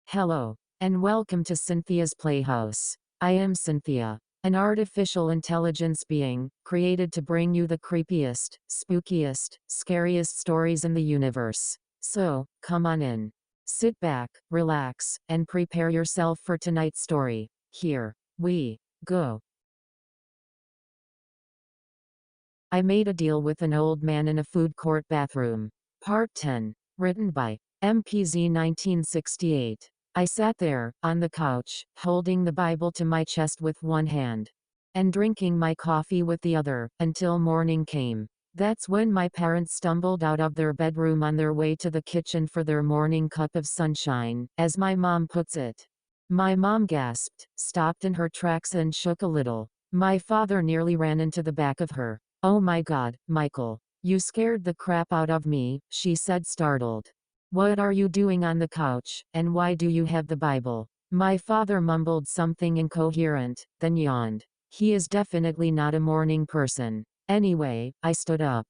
Hello, and welcome to Cynthia's Playhouse. I am Cynthia, an artificial intelligence being, created to bring you the creepiest, spookiest, scariest stories in the universe. So, come on in. Sit back, relax, and prepare yourself for tonight's story. Here we go. I made a deal with an old man in a food court bathroom. Part 10. Written by MPZ 1968. I sat there, on the couch, holding the Bible to my chest with one hand, and drinking my coffee with the other, until morning came. That's when my parents stumbled out of their bedroom on their way to the kitchen for their morning cup of sunshine, as my mom puts it. My mom gasped, stopped in her tracks and shook a little. My father nearly ran into the back of her. "Oh my God, Michael. You scared the crap out of me," she said, startled. "What are you doing on the couch, and why do you have the Bible?" My father mumbled something incoherent, then yawned. He is definitely not a morning person. Anyway, I stood up,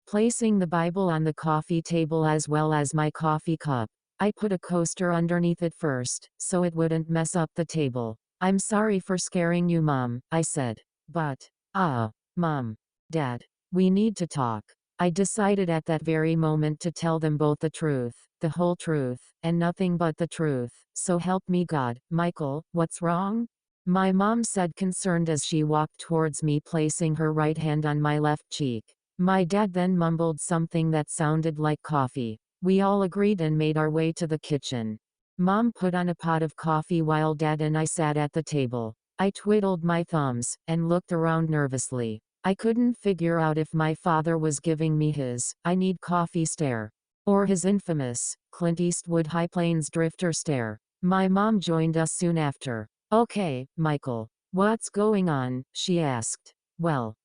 placing the Bible on the coffee table as well as my coffee cup. I put a coaster underneath it first, so it wouldn't mess up the table. "I'm sorry for scaring you, Mom," I said. "But, Mom, Dad, we need to talk." I decided at that very moment to tell them both the truth, the whole truth, and nothing but the truth. "So help me God, Michael, what's wrong?" My mom said, concerned as she walked towards me, placing her right hand on my left cheek. My dad then mumbled something that sounded like coffee. We all agreed and made our way to the kitchen. Mom put on a pot of coffee while Dad and I sat at the table. I twiddled my thumbs, and looked around nervously. I couldn't figure out if my father was giving me his "I need coffee" stare, or his infamous Clint Eastwood High Plains Drifter stare. My mom joined us soon after. "Okay, Michael, what's going on?" she asked. "Well,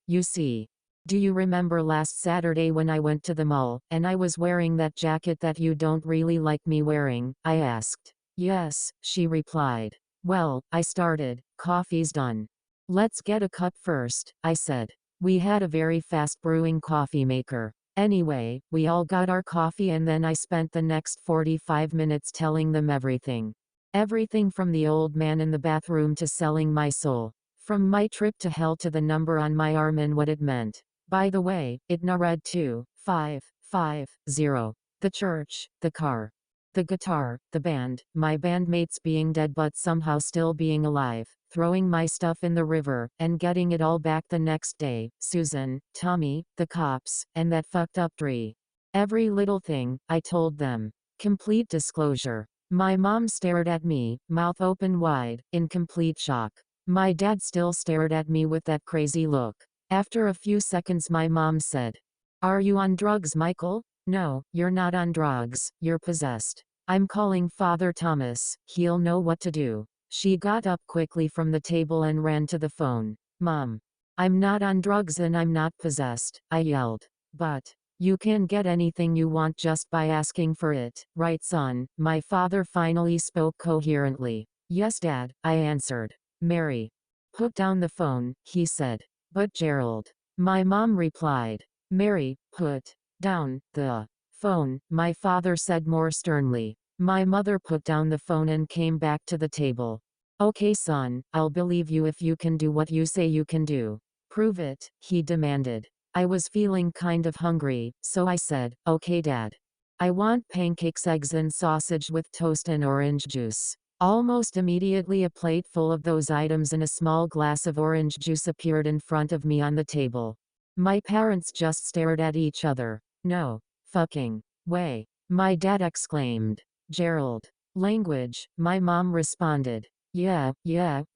you see. Do you remember last Saturday when I went to the mall, and I was wearing that jacket that you don't really like me wearing?" I asked. "Yes," she replied. "Well," I started, "coffee's done." "Let's get a cup first," I said. We had a very fast brewing coffee maker. Anyway, we all got our coffee and then I spent the next 45 minutes telling them everything. Everything from the old man in the bathroom to selling my soul. From my trip to hell to the number on my arm and what it meant. By the way, it read 2550. The church, the car, the guitar, the band, my bandmates being dead but somehow still being alive, throwing my stuff in the river, and getting it all back the next day, Susan, Tommy, the cops, and that fucked up tree. Every little thing, I told them. Complete disclosure. My mom stared at me, mouth open wide, in complete shock. My dad still stared at me with that crazy look. After a few seconds my mom said, "Are you on drugs, Michael?" "No, you're not on drugs, you're possessed. I'm calling Father Thomas, he'll know what to do." She got up quickly from the table and ran to the phone. "Mom, I'm not on drugs and I'm not possessed," I yelled. "But you can get anything you want just by asking for it, right son?" My father finally spoke coherently. "Yes, Dad," I answered. "Mary, put down the phone," he said. "But Gerald," my mom replied. "Mary, put down the phone," my father said more sternly. My mother put down the phone and came back to the table. "Okay son, I'll believe you if you can do what you say you can do." "Prove it," he demanded. I was feeling kind of hungry, so I said, "Okay Dad. I want pancakes, eggs and sausage with toast and orange juice." Almost immediately a plate full of those items and a small glass of orange juice appeared in front of me on the table. My parents just stared at each other. "No fucking way," my dad exclaimed. "Gerald." "Language," my mom responded. Yeah,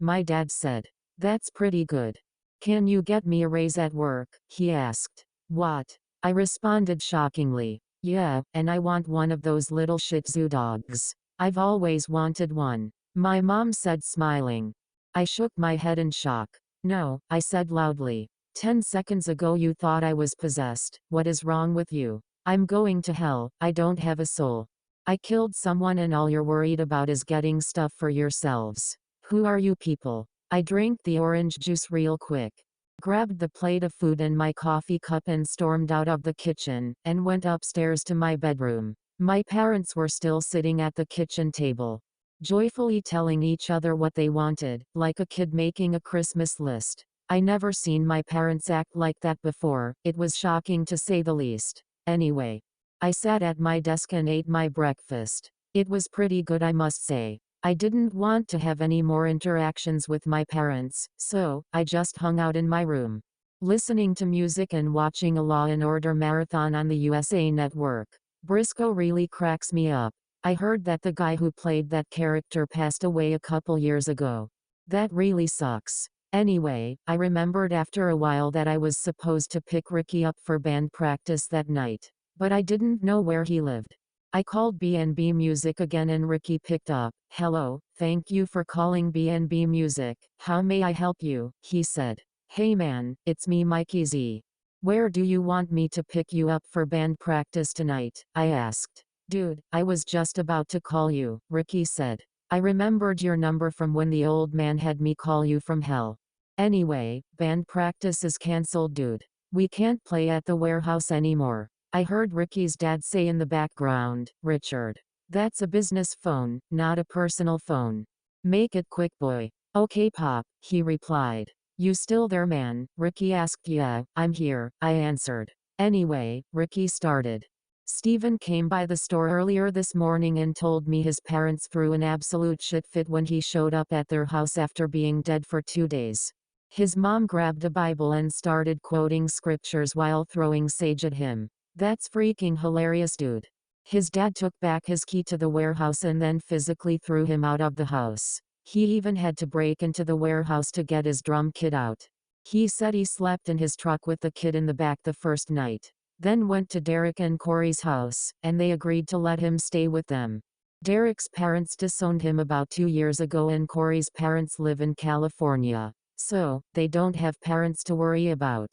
my dad said. "That's pretty good. Can you get me a raise at work?" he asked. "What?" I responded shockingly. "Yeah, and I want one of those little Shih Tzu dogs. I've always wanted one." My mom said, smiling. I shook my head in shock. "No," I said loudly. 10 seconds ago you thought I was possessed. What is wrong with you? I'm going to hell. I don't have a soul. I killed someone and all you're worried about is getting stuff for yourselves. Who are you people? I drank the orange juice real quick, grabbed the plate of food and my coffee cup and stormed out of the kitchen, and went upstairs to my bedroom. My parents were still sitting at the kitchen table, joyfully telling each other what they wanted, like a kid making a Christmas list. I never seen my parents act like that before. It was shocking to say the least. Anyway, I sat at my desk and ate my breakfast. It was pretty good, I must say. I didn't want to have any more interactions with my parents, so I just hung out in my room, listening to music and watching a Law and Order marathon on the USA Network. Briscoe really cracks me up. I heard that the guy who played that character passed away a couple years ago. That really sucks. Anyway, I remembered after a while that I was supposed to pick Ricky up for band practice that night, but I didn't know where he lived. I called B&B Music again and Ricky picked up. "Hello, thank you for calling B&B Music. How may I help you?" he said. "Hey man, it's me, Mikey Z. Where do you want me to pick you up for band practice tonight?" I asked. "Dude, I was just about to call you," Ricky said. "I remembered your number from when the old man had me call you from hell. Anyway, band practice is canceled, dude. We can't play at the warehouse anymore." I heard Ricky's dad say in the background, "Richard, that's a business phone, not a personal phone. Make it quick, boy." "Okay, Pop," he replied. "You still there, man?" Ricky asked. "Yeah, I'm here," I answered. Anyway, Ricky started. "Steven came by the store earlier this morning and told me his parents threw an absolute shit fit when he showed up at their house after being dead for 2 days. His mom grabbed a Bible and started quoting scriptures while throwing sage at him. That's freaking hilarious, dude. His dad took back his key to the warehouse and then physically threw him out of the house. He even had to break into the warehouse to get his drum kit out. He said he slept in his truck with the kid in the back the first night. Then went to Derek and Corey's house, and they agreed to let him stay with them. Derek's parents disowned him about 2 years ago and Corey's parents live in California, so they don't have parents to worry about.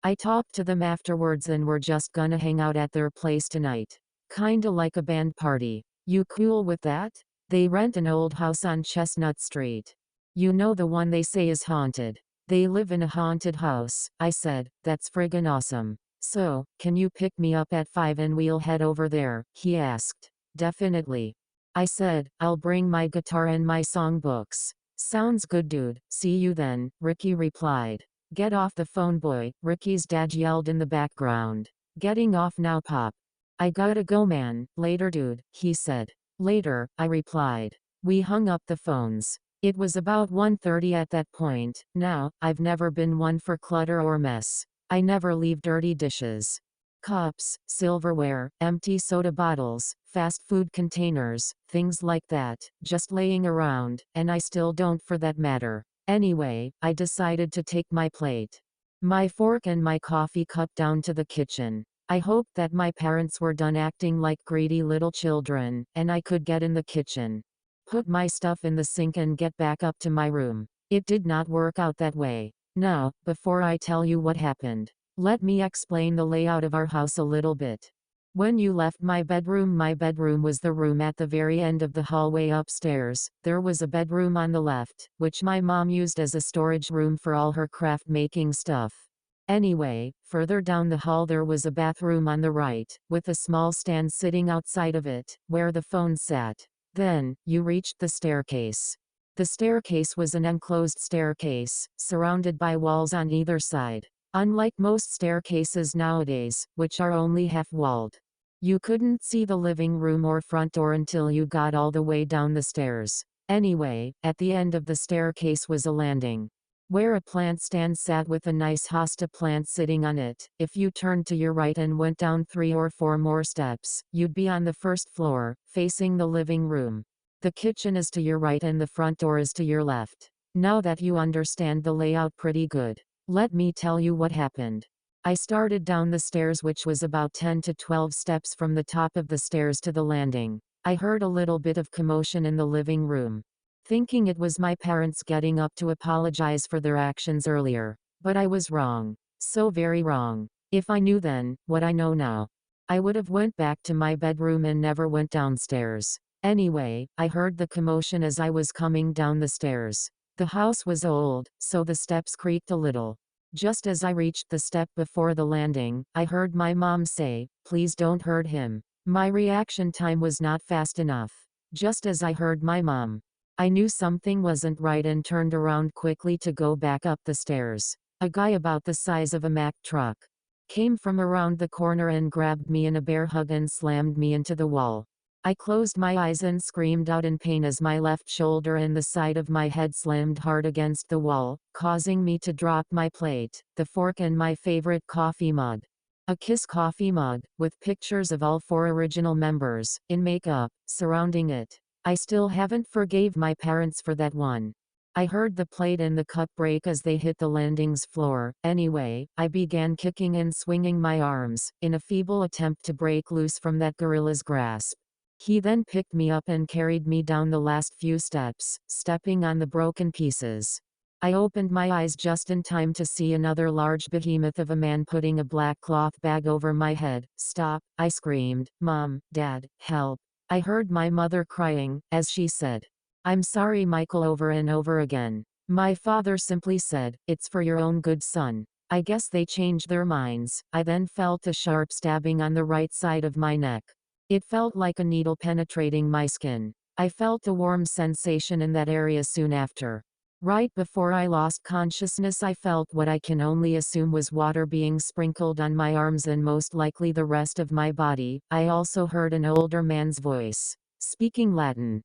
I talked to them afterwards and we're just gonna hang out at their place tonight. Kinda like a band party. You cool with that? They rent an old house on Chestnut Street. You know, the one they say is haunted. They live in a haunted house," I said. "That's friggin' awesome. So, can you pick me up at 5 and we'll head over there?" he asked. "Definitely." I said, "I'll bring my guitar and my songbooks." "Sounds good, dude. See you then," Ricky replied. "Get off the phone, boy," Ricky's dad yelled in the background. "Getting off now, Pop." "I gotta go, man. Later, dude," he said. "Later," I replied. We hung up the phones. It was about 1:30 at that point. Now, I've never been one for clutter or mess. I never leave dirty dishes, cups, silverware, empty soda bottles, fast food containers, things like that, just laying around, and I still don't for that matter. Anyway, I decided to take my plate, my fork and my coffee cup down to the kitchen. I hoped that my parents were done acting like greedy little children, and I could get in the kitchen, put my stuff in the sink and get back up to my room. It did not work out that way. Now, before I tell you what happened, let me explain the layout of our house a little bit. When you left my bedroom was the room at the very end of the hallway upstairs. There was a bedroom on the left, which my mom used as a storage room for all her craft making stuff. Anyway, further down the hall there was a bathroom on the right, with a small stand sitting outside of it, where the phone sat. Then, you reached the staircase. The staircase was an enclosed staircase, surrounded by walls on either side. Unlike most staircases nowadays, which are only half-walled. You couldn't see the living room or front door until you got all the way down the stairs. Anyway, at the end of the staircase was a landing, where a plant stand sat with a nice hosta plant sitting on it. If you turned to your right and went down 3 or 4 more steps, you'd be on the first floor, facing the living room. The kitchen is to your right and the front door is to your left. Now that you understand the layout pretty good, let me tell you what happened. I started down the stairs, which was about 10 to 12 steps from the top of the stairs to the landing. I heard a little bit of commotion in the living room, thinking it was my parents getting up to apologize for their actions earlier. But I was wrong. So very wrong. If I knew then what I know now, I would have went back to my bedroom and never went downstairs. Anyway, I heard the commotion as I was coming down the stairs. The house was old, so the steps creaked a little. Just as I reached the step before the landing, I heard my mom say, "Please don't hurt him." My reaction time was not fast enough. Just as I heard my mom, I knew something wasn't right and turned around quickly to go back up the stairs. A guy about the size of a Mack truck came from around the corner and grabbed me in a bear hug and slammed me into the wall. I closed my eyes and screamed out in pain as my left shoulder and the side of my head slammed hard against the wall, causing me to drop my plate, the fork and my favorite coffee mug. A Kiss coffee mug, with pictures of all 4 original members, in makeup, surrounding it. I still haven't forgave my parents for that one. I heard the plate and the cup break as they hit the landing's floor. Anyway, I began kicking and swinging my arms, in a feeble attempt to break loose from that gorilla's grasp. He then picked me up and carried me down the last few steps, stepping on the broken pieces. I opened my eyes just in time to see another large behemoth of a man putting a black cloth bag over my head. "Stop," I screamed. "Mom, Dad, help." I heard my mother crying, as she said, "I'm sorry, Michael," over and over again. My father simply said, "It's for your own good, son." I guess they changed their minds. I then felt a sharp stabbing on the right side of my neck. It felt like a needle penetrating my skin. I felt a warm sensation in that area soon after. Right before I lost consciousness, I felt what I can only assume was water being sprinkled on my arms and most likely the rest of my body. I also heard an older man's voice, speaking Latin.